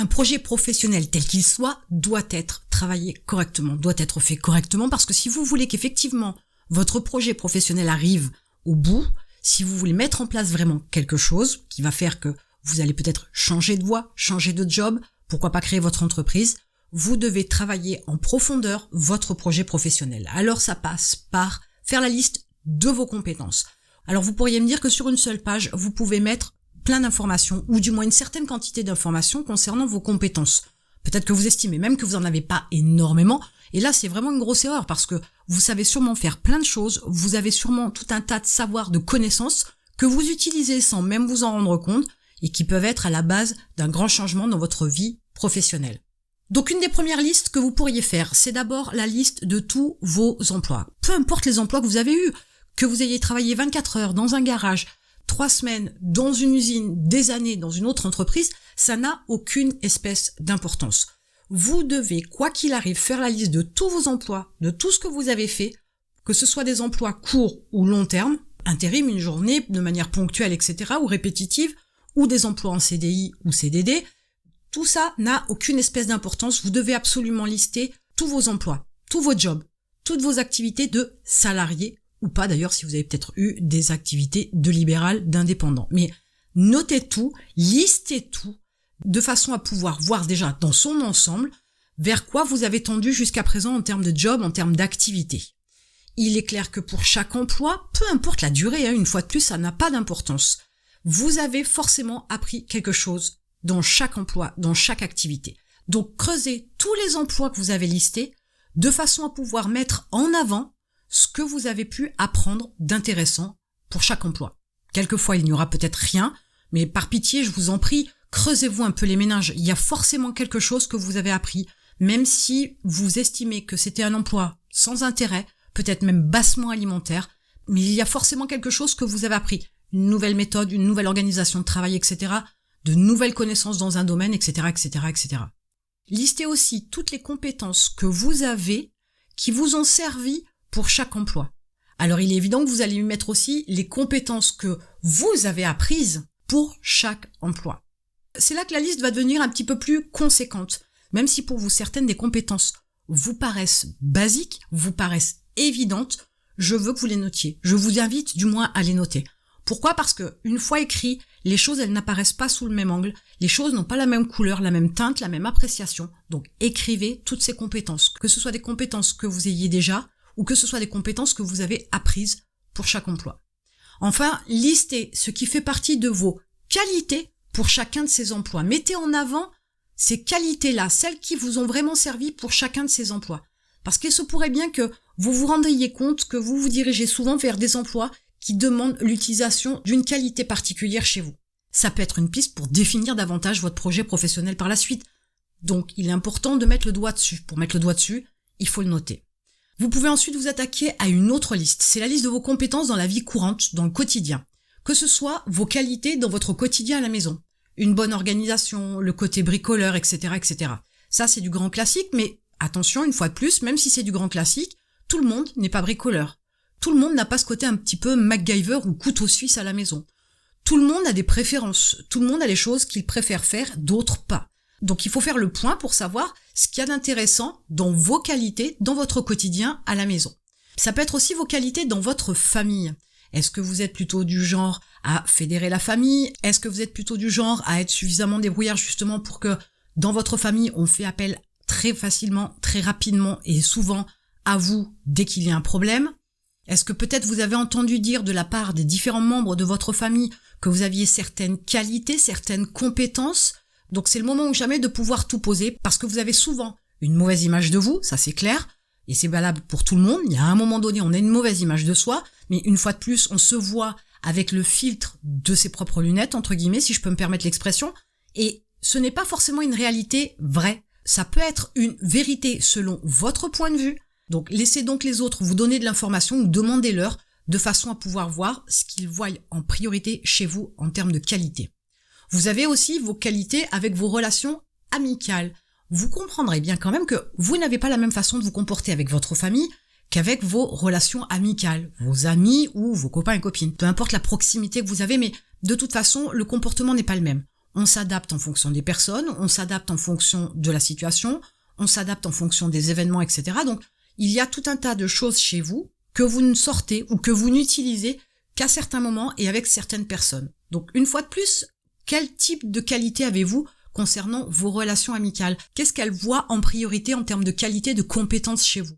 Un projet professionnel tel qu'il soit doit être travaillé correctement, doit être fait correctement, parce que si vous voulez qu'effectivement votre projet professionnel arrive au bout, si vous voulez mettre en place vraiment quelque chose qui va faire que vous allez peut-être changer de voie, changer de job, pourquoi pas créer votre entreprise, vous devez travailler en profondeur votre projet professionnel. Alors ça passe par faire la liste de vos compétences. Alors vous pourriez me dire que sur une seule page, vous pouvez mettre plein d'informations, ou du moins une certaine quantité d'informations concernant vos compétences. Peut-être que vous estimez même que vous n'en avez pas énormément, et là c'est vraiment une grosse erreur, parce que vous savez sûrement faire plein de choses, vous avez sûrement tout un tas de savoirs, de connaissances, que vous utilisez sans même vous en rendre compte, et qui peuvent être à la base d'un grand changement dans votre vie professionnelle. Donc une des premières listes que vous pourriez faire, c'est d'abord la liste de tous vos emplois. Peu importe les emplois que vous avez eus, que vous ayez travaillé 24 heures dans un garage, 3 semaines dans une usine, des années dans une autre entreprise, ça n'a aucune espèce d'importance. Vous devez, quoi qu'il arrive, faire la liste de tous vos emplois, de tout ce que vous avez fait, que ce soit des emplois courts ou long terme, intérim, une journée, de manière ponctuelle, etc., ou répétitive, ou des emplois en CDI ou CDD, tout ça n'a aucune espèce d'importance. Vous devez absolument lister tous vos emplois, tous vos jobs, toutes vos activités de salarié, ou pas d'ailleurs si vous avez peut-être eu des activités de libéral, d'indépendant. Mais notez tout, listez tout, de façon à pouvoir voir déjà dans son ensemble vers quoi vous avez tendu jusqu'à présent en termes de job, en termes d'activité. Il est clair que pour chaque emploi, peu importe la durée, une fois de plus, ça n'a pas d'importance. Vous avez forcément appris quelque chose dans chaque emploi, dans chaque activité. Donc creusez tous les emplois que vous avez listés de façon à pouvoir mettre en avant ce que vous avez pu apprendre d'intéressant pour chaque emploi. Quelquefois, il n'y aura peut-être rien, mais par pitié, je vous en prie, creusez-vous un peu les méninges. Il y a forcément quelque chose que vous avez appris, même si vous estimez que c'était un emploi sans intérêt, peut-être même bassement alimentaire, mais il y a forcément quelque chose que vous avez appris. Une nouvelle méthode, une nouvelle organisation de travail, etc., de nouvelles connaissances dans un domaine, etc., etc., etc. Listez aussi toutes les compétences que vous avez qui vous ont servi pour chaque emploi. Alors il est évident que vous allez y mettre aussi les compétences que vous avez apprises pour chaque emploi. C'est là que la liste va devenir un petit peu plus conséquente, même si pour vous certaines des compétences vous paraissent basiques, vous paraissent évidentes, je veux que vous les notiez. Je vous invite du moins à les noter. Pourquoi ? Parce que une fois écrit, les choses elles n'apparaissent pas sous le même angle, les choses n'ont pas la même couleur, la même teinte, la même appréciation. Donc écrivez toutes ces compétences, que ce soit des compétences que vous ayez déjà ou que ce soit des compétences que vous avez apprises pour chaque emploi. Enfin, listez ce qui fait partie de vos qualités pour chacun de ces emplois. Mettez en avant ces qualités-là, celles qui vous ont vraiment servi pour chacun de ces emplois. Parce qu'il se pourrait bien que vous vous rendiez compte que vous vous dirigez souvent vers des emplois qui demandent l'utilisation d'une qualité particulière chez vous. Ça peut être une piste pour définir davantage votre projet professionnel par la suite. Donc, il est important de mettre le doigt dessus. Pour mettre le doigt dessus, il faut le noter. Vous pouvez ensuite vous attaquer à une autre liste. C'est la liste de vos compétences dans la vie courante, dans le quotidien. Que ce soit vos qualités dans votre quotidien à la maison. Une bonne organisation, le côté bricoleur, etc., etc. Ça, c'est du grand classique, mais attention, une fois de plus, même si c'est du grand classique, tout le monde n'est pas bricoleur. Tout le monde n'a pas ce côté un petit peu MacGyver ou couteau suisse à la maison. Tout le monde a des préférences. Tout le monde a des choses qu'il préfère faire, d'autres pas. Donc il faut faire le point pour savoir ce qu'il y a d'intéressant dans vos qualités, dans votre quotidien à la maison. Ça peut être aussi vos qualités dans votre famille. Est-ce que vous êtes plutôt du genre à fédérer la famille ? Est-ce que vous êtes plutôt du genre à être suffisamment débrouillard justement pour que dans votre famille, on fait appel très facilement, très rapidement et souvent à vous dès qu'il y a un problème ? Est-ce que peut-être vous avez entendu dire de la part des différents membres de votre famille que vous aviez certaines qualités, certaines compétences ? Donc c'est le moment ou jamais de pouvoir tout poser parce que vous avez souvent une mauvaise image de vous, ça c'est clair, et c'est valable pour tout le monde. Il y a un moment donné, on a une mauvaise image de soi, mais une fois de plus, on se voit avec le filtre de ses propres lunettes, entre guillemets, si je peux me permettre l'expression, et ce n'est pas forcément une réalité vraie. Ça peut être une vérité selon votre point de vue. Donc laissez donc les autres vous donner de l'information ou demandez-leur de façon à pouvoir voir ce qu'ils voient en priorité chez vous en termes de qualité. Vous avez aussi vos qualités avec vos relations amicales. Vous comprendrez bien quand même que vous n'avez pas la même façon de vous comporter avec votre famille qu'avec vos relations amicales, vos amis ou vos copains et copines. Peu importe la proximité que vous avez, mais de toute façon, le comportement n'est pas le même. On s'adapte en fonction des personnes, on s'adapte en fonction de la situation, on s'adapte en fonction des événements, etc. Donc, il y a tout un tas de choses chez vous que vous ne sortez ou que vous n'utilisez qu'à certains moments et avec certaines personnes. Donc, une fois de plus, quel type de qualité avez-vous concernant vos relations amicales? Qu'est-ce qu'elles voient en priorité en termes de qualité, de compétences chez vous?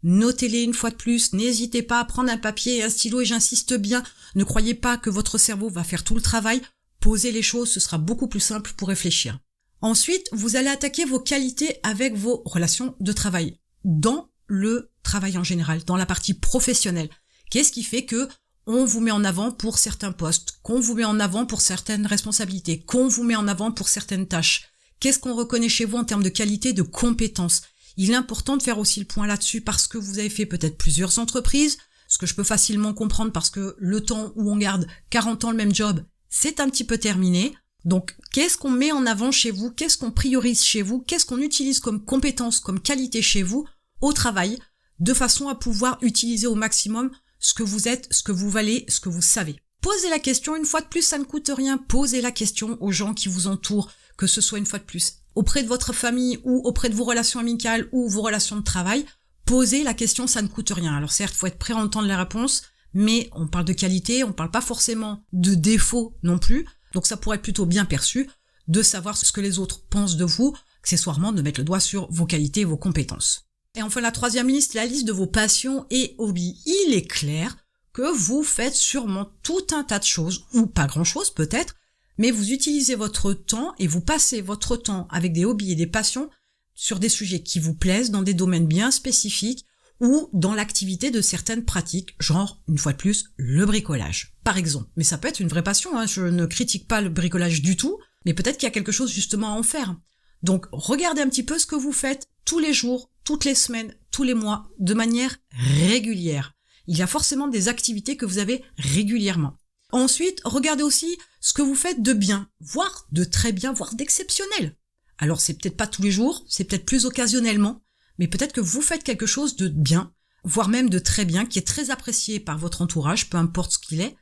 Notez-les une fois de plus, n'hésitez pas à prendre un papier et un stylo, et j'insiste bien, ne croyez pas que votre cerveau va faire tout le travail, posez les choses, ce sera beaucoup plus simple pour réfléchir. Ensuite, vous allez attaquer vos qualités avec vos relations de travail, dans le travail en général, dans la partie professionnelle. Qu'est-ce qui fait que on vous met en avant pour certains postes, qu'on vous met en avant pour certaines responsabilités, qu'on vous met en avant pour certaines tâches? Qu'est-ce qu'on reconnaît chez vous en termes de qualité, de compétences? Il est important de faire aussi le point là-dessus parce que vous avez fait peut-être plusieurs entreprises, ce que je peux facilement comprendre parce que le temps où on garde 40 ans le même job, c'est un petit peu terminé. Donc, qu'est-ce qu'on met en avant chez vous? Qu'est-ce qu'on priorise chez vous? Qu'est-ce qu'on utilise comme compétences, comme qualité chez vous au travail, de façon à pouvoir utiliser au maximum ce que vous êtes, ce que vous valez, ce que vous savez. Posez la question, une fois de plus, ça ne coûte rien. Posez la question aux gens qui vous entourent, que ce soit une fois de plus auprès de votre famille ou auprès de vos relations amicales ou vos relations de travail. Posez la question, ça ne coûte rien. Alors certes, faut être prêt à entendre la réponse, mais on parle de qualité, on parle pas forcément de défaut non plus. Donc ça pourrait être plutôt bien perçu de savoir ce que les autres pensent de vous, accessoirement de mettre le doigt sur vos qualités et vos compétences. Et enfin, la troisième liste, la liste de vos passions et hobbies. Il est clair que vous faites sûrement tout un tas de choses, ou pas grand-chose peut-être, mais vous utilisez votre temps et vous passez votre temps avec des hobbies et des passions sur des sujets qui vous plaisent, dans des domaines bien spécifiques, ou dans l'activité de certaines pratiques, genre, une fois de plus, le bricolage, par exemple. Mais ça peut être une vraie passion, hein. Je ne critique pas le bricolage du tout, mais peut-être qu'il y a quelque chose justement à en faire. Donc, regardez un petit peu ce que vous faites tous les jours, toutes les semaines, tous les mois, de manière régulière. Il y a forcément des activités que vous avez régulièrement. Ensuite, regardez aussi ce que vous faites de bien, voire de très bien, voire d'exceptionnel. Alors, c'est peut-être pas tous les jours, c'est peut-être plus occasionnellement, mais peut-être que vous faites quelque chose de bien, voire même de très bien, qui est très apprécié par votre entourage, peu importe ce qu'il est,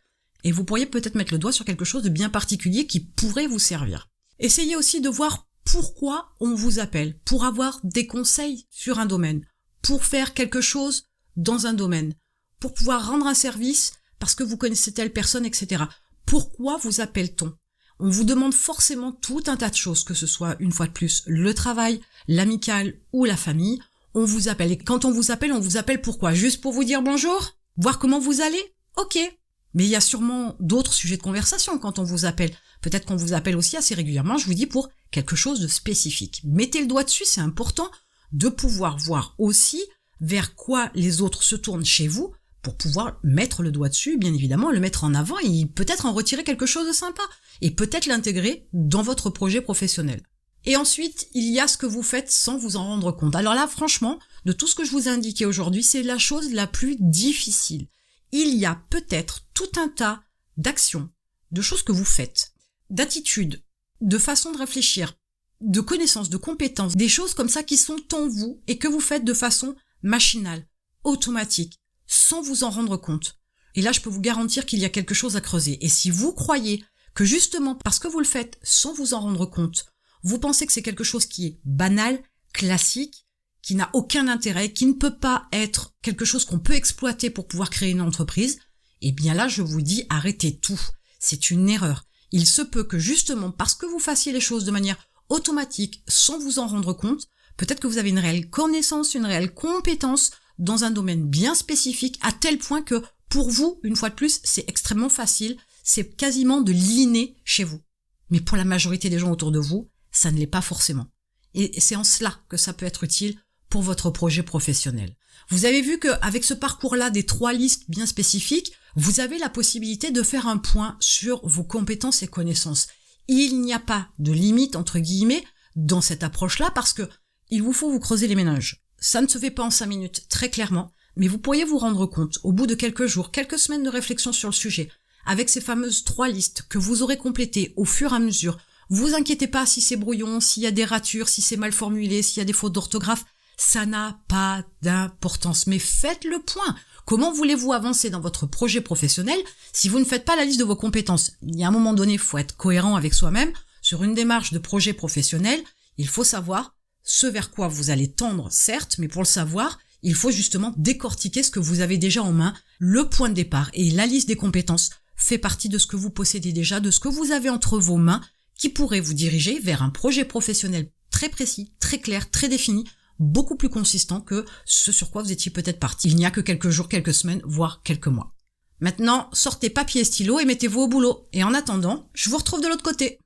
et vous pourriez peut-être mettre le doigt sur quelque chose de bien particulier qui pourrait vous servir. Essayez aussi de voir pourquoi on vous appelle, pour avoir des conseils sur un domaine, pour faire quelque chose dans un domaine, pour pouvoir rendre un service parce que vous connaissez telle personne, etc. Pourquoi vous appelle-t-on? On vous demande forcément tout un tas de choses, que ce soit, une fois de plus, le travail, l'amical ou la famille. On vous appelle. Et quand on vous appelle pourquoi? Juste pour vous dire bonjour? Voir comment vous allez? Ok. Mais il y a sûrement d'autres sujets de conversation quand on vous appelle. Peut-être qu'on vous appelle aussi assez régulièrement, je vous dis, pour quelque chose de spécifique. Mettez le doigt dessus, c'est important de pouvoir voir aussi vers quoi les autres se tournent chez vous pour pouvoir mettre le doigt dessus, bien évidemment, le mettre en avant et peut-être en retirer quelque chose de sympa et peut-être l'intégrer dans votre projet professionnel. Et ensuite, il y a ce que vous faites sans vous en rendre compte. Alors là, franchement, de tout ce que je vous ai indiqué aujourd'hui, c'est la chose la plus difficile. Il y a peut-être tout un tas d'actions, de choses que vous faites, d'attitudes, de façons de réfléchir, de connaissances, de compétences, des choses comme ça qui sont en vous et que vous faites de façon machinale, automatique, sans vous en rendre compte. Et là, je peux vous garantir qu'il y a quelque chose à creuser. Et si vous croyez que justement, parce que vous le faites sans vous en rendre compte, vous pensez que c'est quelque chose qui est banal, classique, qui n'a aucun intérêt, qui ne peut pas être quelque chose qu'on peut exploiter pour pouvoir créer une entreprise, eh bien là, je vous dis, arrêtez tout. C'est une erreur. Il se peut que justement, parce que vous fassiez les choses de manière automatique, sans vous en rendre compte, peut-être que vous avez une réelle connaissance, une réelle compétence dans un domaine bien spécifique, à tel point que, pour vous, une fois de plus, c'est extrêmement facile, c'est quasiment de l'inné chez vous. Mais pour la majorité des gens autour de vous, ça ne l'est pas forcément. Et c'est en cela que ça peut être utile pour votre projet professionnel. Vous avez vu qu'avec ce parcours-là des 3 listes bien spécifiques, vous avez la possibilité de faire un point sur vos compétences et connaissances. Il n'y a pas de limite, entre guillemets, dans cette approche-là, parce que il vous faut vous creuser les méninges. Ça ne se fait pas en 5 minutes, très clairement, mais vous pourriez vous rendre compte, au bout de quelques jours, quelques semaines de réflexion sur le sujet, avec ces fameuses 3 listes que vous aurez complétées au fur et à mesure. Vous inquiétez pas si c'est brouillon, s'il y a des ratures, si c'est mal formulé, s'il y a des fautes d'orthographe, ça n'a pas d'importance. Mais faites le point. Comment voulez-vous avancer dans votre projet professionnel si vous ne faites pas la liste de vos compétences? Il y a un moment donné, il faut être cohérent avec soi-même, sur une démarche de projet professionnel, il faut savoir ce vers quoi vous allez tendre, certes, mais pour le savoir, il faut justement décortiquer ce que vous avez déjà en main, le point de départ et la liste des compétences fait partie de ce que vous possédez déjà, de ce que vous avez entre vos mains, qui pourrait vous diriger vers un projet professionnel très précis, très clair, très défini, beaucoup plus consistant que ce sur quoi vous étiez peut-être parti. Il n'y a que quelques jours, quelques semaines, voire quelques mois. Maintenant, sortez papier et stylo et mettez-vous au boulot. Et en attendant, je vous retrouve de l'autre côté.